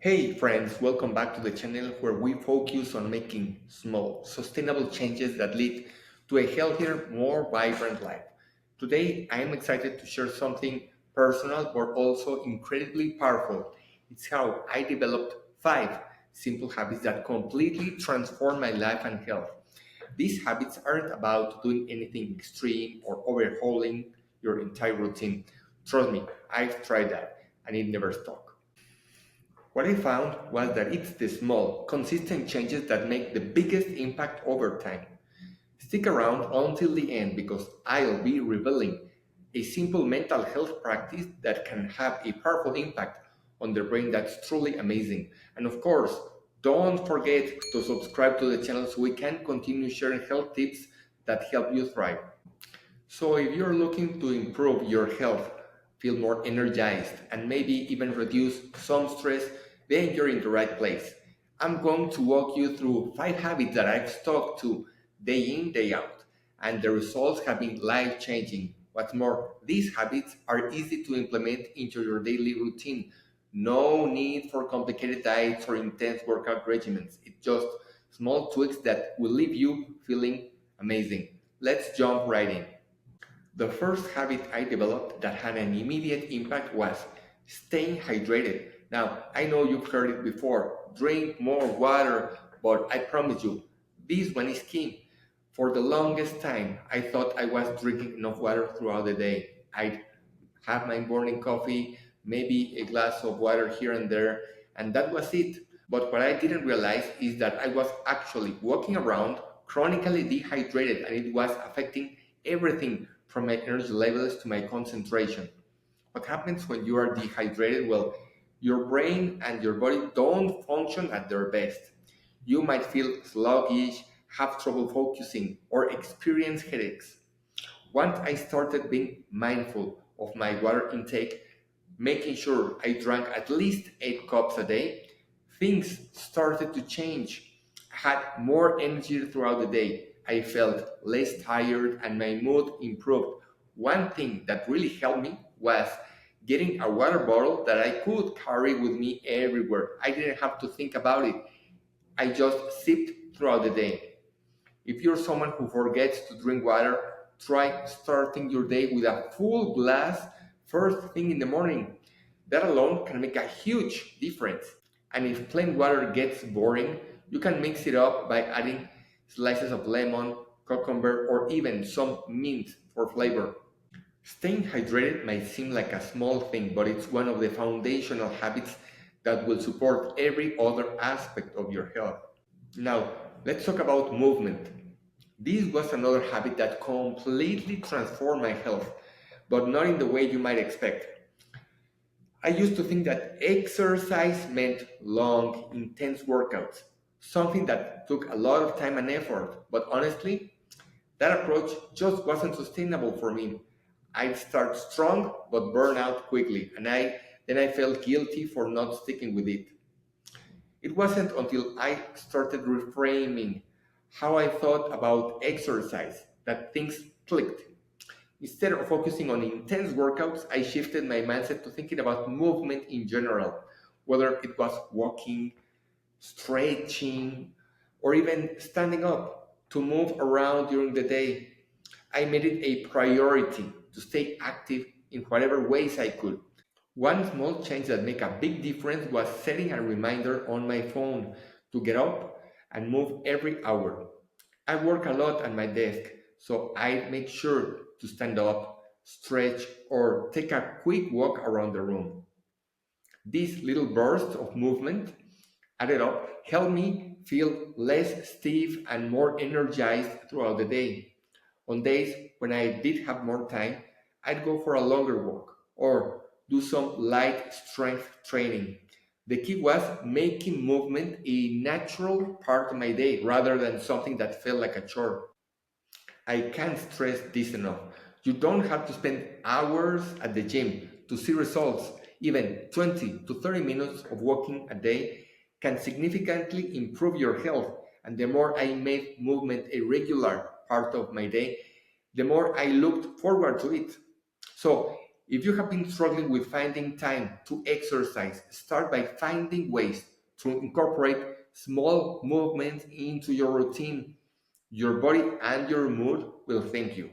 Hey friends, welcome back to the channel where we focus on making small, sustainable changes that lead to a healthier, more vibrant life. Today, I am excited to share something personal but also incredibly powerful. It's how I developed 5 simple habits that completely transform my life and health. These habits aren't about doing anything extreme or overhauling your entire routine. Trust me, I've tried that and it never stuck. What I found was that it's the small, consistent changes that make the biggest impact over time. Stick around until the end because I'll be revealing a simple mental health practice that can have a powerful impact on the brain that's truly amazing. And of course, don't forget to subscribe to the channel so we can continue sharing health tips that help you thrive. So, if you're looking to improve your health, feel more energized, and maybe even reduce some stress, then you're in the right place. I'm going to walk you through 5 habits that I've stuck to day in, day out, and the results have been life changing. What's more, these habits are easy to implement into your daily routine. No need for complicated diets or intense workout regimens. It's just small tweaks that will leave you feeling amazing. Let's jump right in. The first habit I developed that had an immediate impact was staying hydrated. Now, I know you've heard it before drink more water, but I promise you, this one is key. For the longest time, I thought I was drinking enough water throughout the day. I'd have my morning coffee, maybe a glass of water here and there, and that was it. But what I didn't realize is that I was actually walking around chronically dehydrated and it was affecting everything from my energy levels to my concentration. What happens when you are dehydrated? Well, your brain and your body don't function at their best. You might feel sluggish, have trouble focusing, or experience headaches. Once I started being mindful of my water intake, making sure I drank at least 8 cups a day, things started to change. I had more energy throughout the day. I felt less tired and my mood improved. One thing that really helped me was getting a water bottle that I could carry with me everywhere. I didn't have to think about it. I just sipped throughout the day. If you're someone who forgets to drink water, try starting your day with a full glass first thing in the morning. That alone can make a huge difference. And if plain water gets boring, you can mix it up by adding slices of lemon, cucumber, or even some mint for flavor. Staying hydrated might seem like a small thing, but it's one of the foundational habits that will support every other aspect of your health. Now, let's talk about movement. This was another habit that completely transformed my health, but not in the way you might expect. I used to think that exercise meant long, intense workouts, something that took a lot of time and effort, but honestly, that approach just wasn't sustainable for me. I'd start strong but burn out quickly, and I felt guilty for not sticking with it. It wasn't until I started reframing how I thought about exercise that things clicked. Instead of focusing on intense workouts, I shifted my mindset to thinking about movement in general, whether it was walking, stretching, or even standing up to move around during the day. I made it a priority to stay active in whatever ways I could. One small change that made a big difference was setting a reminder on my phone to get up and move every hour. I work a lot at my desk, so I make sure to stand up, stretch, or take a quick walk around the room. These little bursts of movement added up helped me feel less stiff and more energized throughout the day. On days when I did have more time, I'd go for a longer walk or do some light strength training. The key was making movement a natural part of my day rather than something that felt like a chore. I can't stress this enough. You don't have to spend hours at the gym to see results. Even 20 to 30 minutes of walking a day can significantly improve your health. And the more I made movement a regular part of my day, the more I looked forward to it. So, If you have been struggling with finding time to exercise, start by finding ways to incorporate small movements into your routine. Your body and your mood will thank you.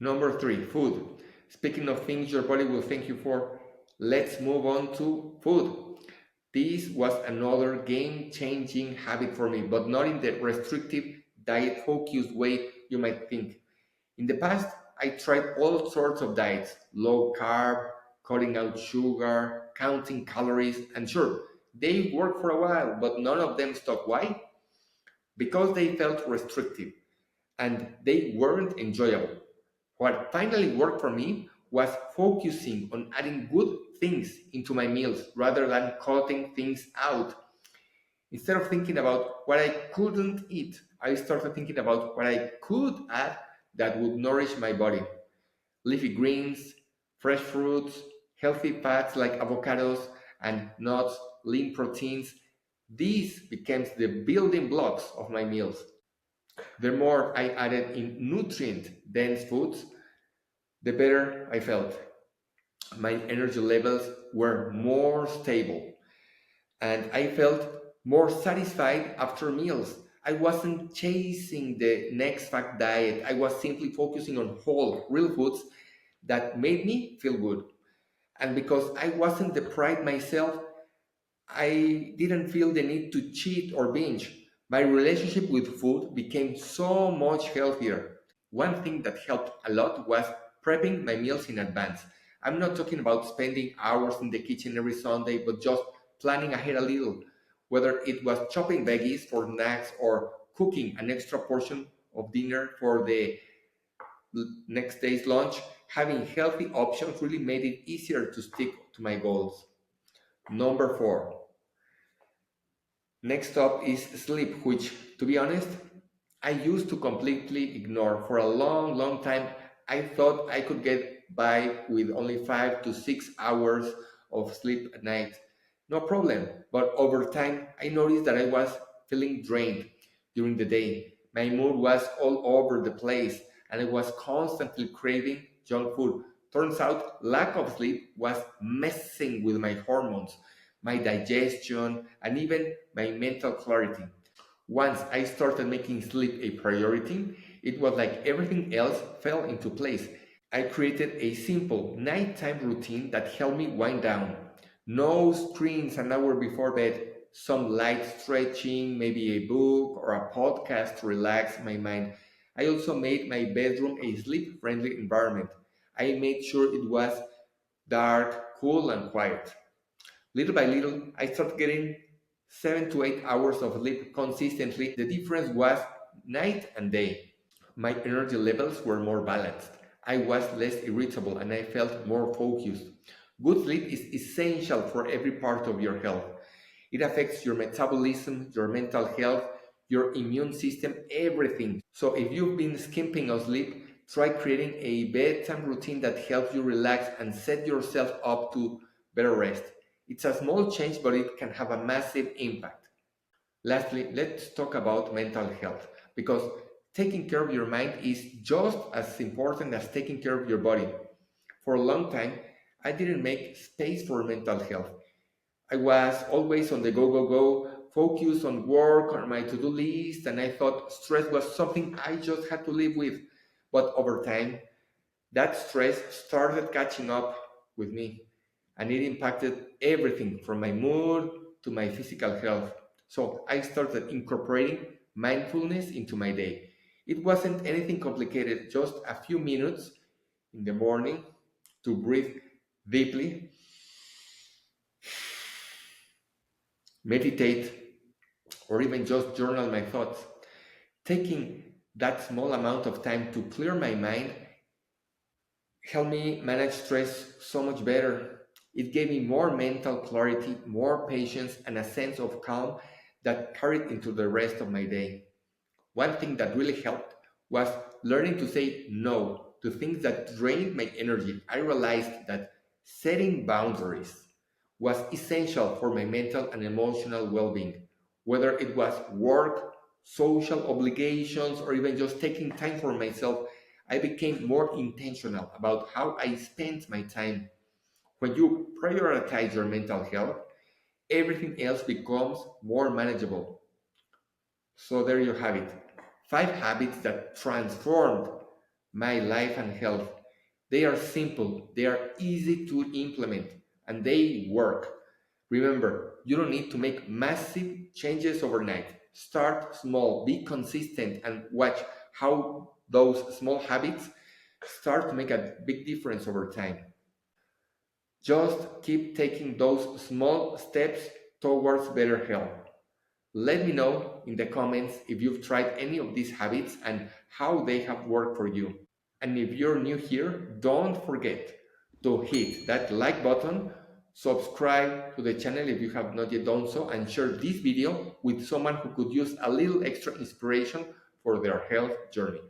Number three, food. Speaking of things your body will thank you for, let's move on to food. This was another game changing habit for me, but not in the restrictive, diet focused way you might think. In the past, I tried all sorts of diets: low carb, cutting out sugar, counting calories, and sure, they worked for a while, but none of them stuck. Why? Because they felt restrictive and they weren't enjoyable. What finally worked for me was focusing on adding good things into my meals rather than cutting things out. Instead of thinking about what I couldn't eat, I started thinking about what I could add that would nourish my body. Leafy greens, fresh fruits, healthy fats like avocados and nuts, lean proteins. These became the building blocks of my meals. The more I added in nutrient dense foods, the better I felt. My energy levels were more stable and I felt more satisfied after meals. I wasn't chasing the next fat diet. I was simply focusing on whole, real foods that made me feel good. And because I wasn't deprived myself, I didn't feel the need to cheat or binge. My relationship with food became so much healthier. One thing that helped a lot was prepping my meals in advance. I'm not talking about spending hours in the kitchen every Sunday, but just planning ahead a little. Whether it was chopping veggies for snacks or cooking an extra portion of dinner for the next day's lunch, having healthy options really made it easier to stick to my goals. Number four, next up is sleep, which, to be honest, I used to completely ignore. For a long, long time, I thought I could get by with only 5 to 6 hours of sleep at night. No problem. But over time, I noticed that I was feeling drained during the day. My mood was all over the place, and I was constantly craving junk food. Turns out, lack of sleep was messing with my hormones, my digestion, and even my mental clarity. Once I started making sleep a priority, it was like everything else fell into place. I created a simple nighttime routine that helped me wind down. No screens an hour before bed, some light stretching, maybe a book or a podcast to relax my mind. I also made my bedroom a sleep friendly environment. I made sure it was dark, cool, and quiet. Little by little, I started getting 7 to 8 hours of sleep consistently. The difference was night and day. My energy levels were more balanced. I was less irritable and I felt more focused. Good sleep is essential for every part of your health. It affects your metabolism, your mental health, your immune system, everything. So if you've been skimping on sleep, try creating a bedtime routine that helps you relax and set yourself up to better rest. It's a small change, but it can have a massive impact. Lastly, let's talk about mental health because taking care of your mind is just as important as taking care of your body. For a long time, I didn't make space for mental health. I was always on the go, go, go, focused on work, on my to do list, and I thought stress was something I just had to live with. But over time, that stress started catching up with me, and it impacted everything from my mood to my physical health. So I started incorporating mindfulness into my day. It wasn't anything complicated, just a few minutes in the morning to breathe deeply, meditate, or even just journal my thoughts. Taking that small amount of time to clear my mind helped me manage stress so much better. It gave me more mental clarity, more patience, and a sense of calm that carried into the rest of my day. One thing that really helped was learning to say no to things that drained my energy. I realized that setting boundaries was essential for my mental and emotional well being, whether it was work, social obligations, or even just taking time for myself. I became more intentional about how I spent my time. When you prioritize your mental health, everything else becomes more manageable. So there you have it. 5 habits that transformed my life and health. They are simple, they are easy to implement, and they work. Remember, you don't need to make massive changes overnight. Start small, be consistent, and watch how those small habits start to make a big difference over time. Just keep taking those small steps towards better health. Let me know in the comments if you've tried any of these habits and how they have worked for you. And if you're new here, don't forget to hit that like button, subscribe to the channel if you have not yet done so, and share this video with someone who could use a little extra inspiration for their health journey.